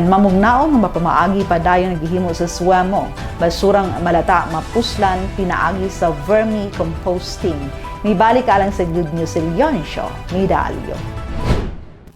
Mamugnaon ng mapamaagi pa dayon naghihimo sa swamo. Basurang malata mapuslan pinaagi sa vermicomposting. May balik alang sa Good News Leoncio, Medalyo.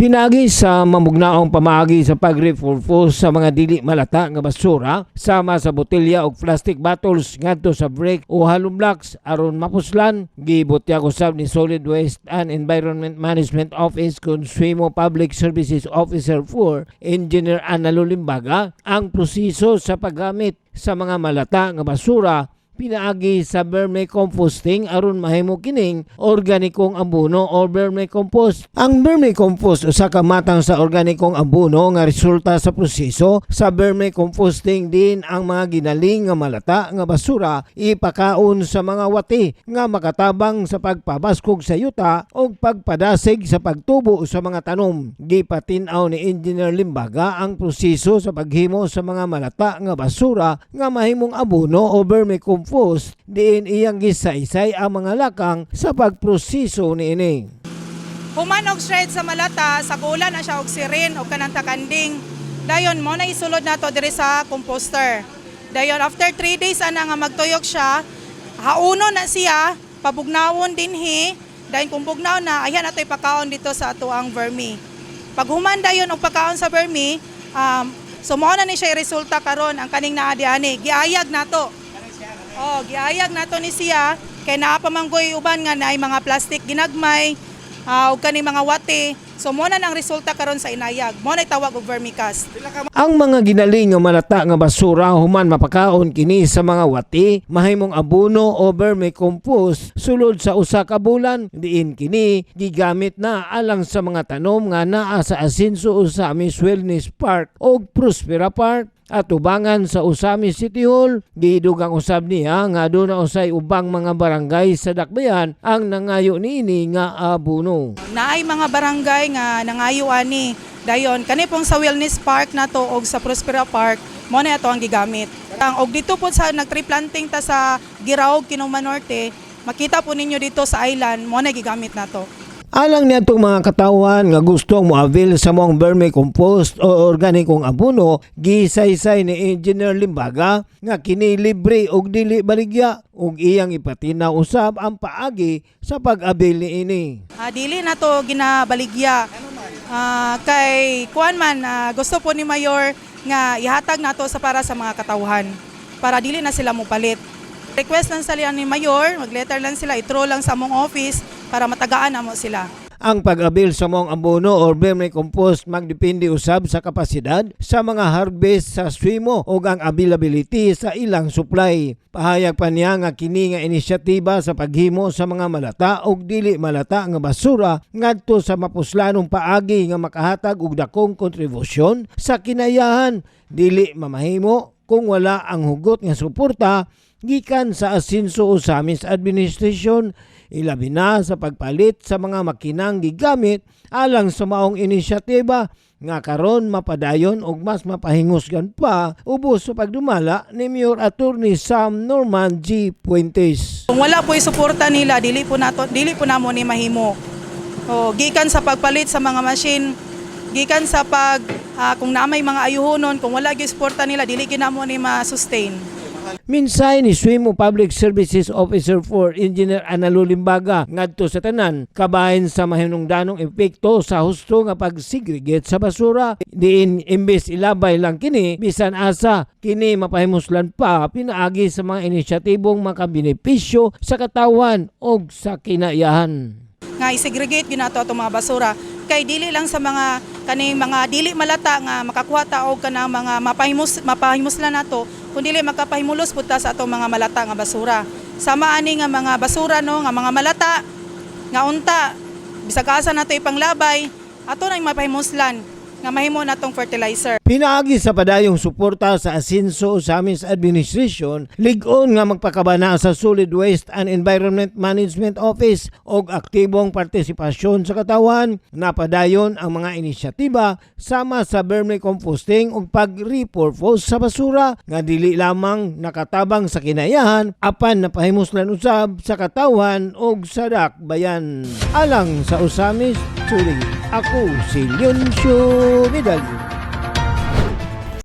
Pinagi sa mamugnaong pamaagi sa pag-repurpose sa mga dili malata nga basura sama sa botelya o plastic bottles ngadto sa break o hollow blocks aron mapuslan. Gibutyag usab ni Solid Waste and Environment Management Office kun Swimo Public Services Officer 4 Engineer Analo Limbaga ang proseso sa paggamit sa mga malata nga basura pinaagi sa vermicomposting aron mahimo kining organikong abono o vermicompost. Ang vermicompost usa ka matang sa organikong abono nga resulta sa proseso sa vermicomposting din ang mga ginaling nga malata nga basura ipakaon sa mga wati nga makatabang sa pagpabaskog sa yuta o pagpadasig sa pagtubo sa mga tanom. Gipatin-aw ni Engineer Limbaga ang proseso sa paghimo sa mga malata nga basura nga mahimong abono o vermicompost diin iyang gisaysay ang mga lakang sa pagproseso niini. Human og shred sa malata, sa kulan na siya og sirin o kanang takanding. Dayon mo na isulod nato diri sa composter. Dayon after 3 days ana nga magtuyok siya, hauno na siya, pabugnawon dinhi. Dayon kung bugnaw na, ayan nato ipakaon dito sa ato ang vermi. Pag human dayon og pakaon sa vermi, so mo na ni siya resulta karon ang kaning naa diani. Giayag nato. Giayag nato ni siya kay naa pa manggoy uban nga naay mga plastic ginagmay ug kani mga wate. So mo na nang resulta karon sa inayag. Mo na tawag og vermicast. Ang mga ginaling nga malata nga basura human mapakaon kini sa mga wati mahimong abono o vermicompost sulod sa usa ka bulan. Diin kini gigamit na alang sa mga tanom nga naa sa Asinso Usamis Wellness Park o Prospera Park. At ubangan sa Usamis City Hall, gidugang usab niya nga doon na usay ubang mga barangay sa Dakbayan ang nangayo niini nga abono. Naay mga barangay nga nangayo ani. Dayon kani pong sa Wellness Park nato og sa Prospera Park, mo na ato ang gigamit. Og dito po sa nag-tree planting ta sa Giraog, Kinuma Norte, makita po ninyo dito sa island, mo na gigamit nato. Alang niya itong mga katawan nga gustong mo-avail sa mong vermicompost o organikong abono, gisaysay ni Engineer Limbaga nga kini libre og dili baligya ug iyang ipatinaw usab ang paagi sa pag-avail niini. Dili na to ginabaligya. Kay kuan man gusto po ni Mayor nga ihatag nato sa para sa mga katawhan para dili na sila mopalit. Request lang sa ni Mayor, mag-letter lang sila, i-throw lang sa among office para matagaan na mo sila. Ang pag-abil sa mong abono o vermicompost magdepende usab sa kapasidad sa mga harvest sa Swimo o ang availability sa ilang supply. Pahayag pa niya nga kini nga inisyatiba sa paghimo sa mga malata o dili malata nga basura ngadto sa mapuslanong paagi nga makahatag og dakong kontribusyon sa kinayahan dili mamahimo kung wala ang hugot nga suporta gikan sa Asinso Usamis Administration, ilabi na sa pagpalit sa mga makinang gigamit alang sa maong inisyatiba nga karon mapadayon og mas mapahingusgan pa ubos sa pagdumala ni Mayor Attorney Sam Norman G. Puentes. Kung wala po suporta nila, dili po namo ni mahimo. Gikan sa pagpalit sa mga machine, gikan sa kung naamay mga ayuhonon, kung wala gyud suporta nila, dili ginamo ni ma-sustain. Minsay ni Swimo Public Services Officer 4 Engineer Analo Limbaga ngadto sa tanan kabahin sa mahinungdanong epekto sa husto nga pag-segregate sa basura. Diin imbes ilabay lang kini bisan asa kini mapahimuslan pa pinaagi sa mga inisyatibong makabenepisyo sa katawan o sa kinayahan. Nga i-segregate ginato ato mga basura kay dili lang sa mga kaning mga dili malata nga makakuha ta og kanang mga mapahimuslan nato kundi dili makapahimulos pud ta sa ato mga malata nga basura. Sama ani nga mga basura no nga mga malata nga unta bisag asa nato ipanglabay ato nang mapahimuslan nga mahimo natong fertilizer. Pinaagi sa padayong suporta sa Asinso Usamis Administration, lig-on nga magpakabana sa Solid Waste and Environment Management Office og aktibong partisipasyon sa katawan na padayon ang mga inisyatiba sama sa vermicomposting ug pag-repurpose sa basura nga dili lamang nakatabang sa kinayahan apan napahimuslan usab sa katawan ug sa dakbayan. Alang sa Usamis, ako si Leoncio Medalyo.